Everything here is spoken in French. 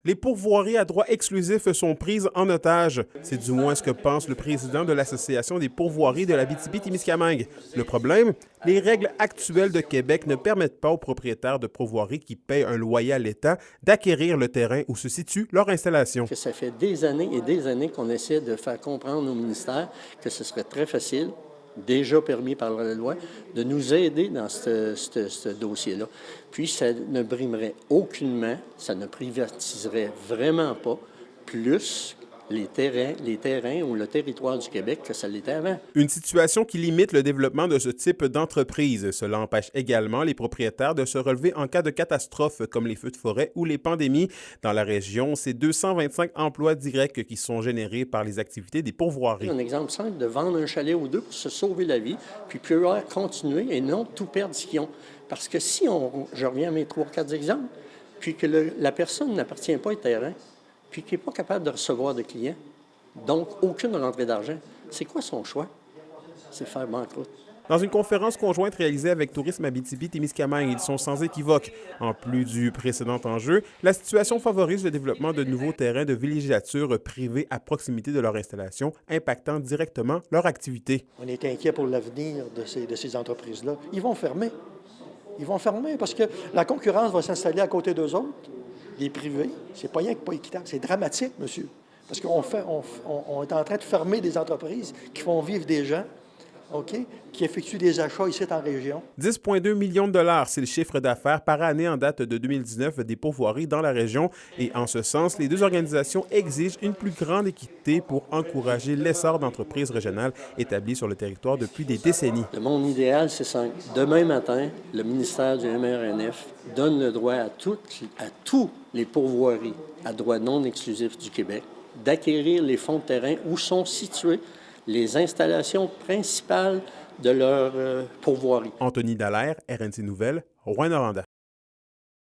Les pourvoiries à droit exclusif sont prises en otage. C'est du moins ce que pense le président de l'Association des pourvoiries de l'Abitibi-Témiscamingue. Le problème, les règles actuelles de Québec ne permettent pas aux propriétaires de pourvoiries qui paient un loyer à l'État d'acquérir le terrain où se situe leur installation. Ça fait des années et des années qu'on essaie de faire comprendre au ministère que ce serait très facile, déjà permis par la loi, de nous aider dans ce dossier-là. Puis, ça ne brimerait aucunement, ça ne privatiserait vraiment pas plus les terrains ou le territoire du Québec que ça l'était avant. Une situation qui limite le développement de ce type d'entreprise. Cela empêche également les propriétaires de se relever en cas de catastrophes comme les feux de forêt ou les pandémies. Dans la région, c'est 225 emplois directs qui sont générés par les activités des pourvoiries. Un exemple simple de vendre un chalet ou deux pour se sauver la vie, puis pouvoir continuer et non tout perdre ce qu'ils ont. Parce que si je reviens à mes 3-4 exemples, puis que la personne n'appartient pas au terrain, puis qui n'est pas capable de recevoir de clients, donc aucune rentrée d'argent, c'est quoi son choix? C'est faire banqueroute. Dans une conférence conjointe réalisée avec Tourisme Abitibi-Témiscamingue, ils sont sans équivoque. En plus du précédent enjeu, la situation favorise le développement de nouveaux terrains de villégiature privés à proximité de leur installation, impactant directement leur activité. On est inquiet pour l'avenir de ces entreprises-là. Ils vont fermer. Ils vont fermer parce que la concurrence va s'installer à côté d'eux autres. Les privés, c'est pas rien que pas équitable. C'est dramatique, monsieur. Parce qu'on est en train de fermer des entreprises qui font vivre des gens, OK, qui effectuent des achats ici en région. 10,2 millions de dollars, c'est le chiffre d'affaires par année en date de 2019 des pourvoiries dans la région. Et en ce sens, les deux organisations exigent une plus grande équité pour encourager l'essor d'entreprises régionales établies sur le territoire depuis des décennies. Le monde idéal, c'est simple. Demain matin, le ministère du MRNF donne le droit à tous les pourvoiries à droit non exclusif du Québec d'acquérir les fonds de terrain où sont situées les installations principales de leur pourvoirie. Anthony Dallaire, RNC Nouvelles, Rouyn-Noranda.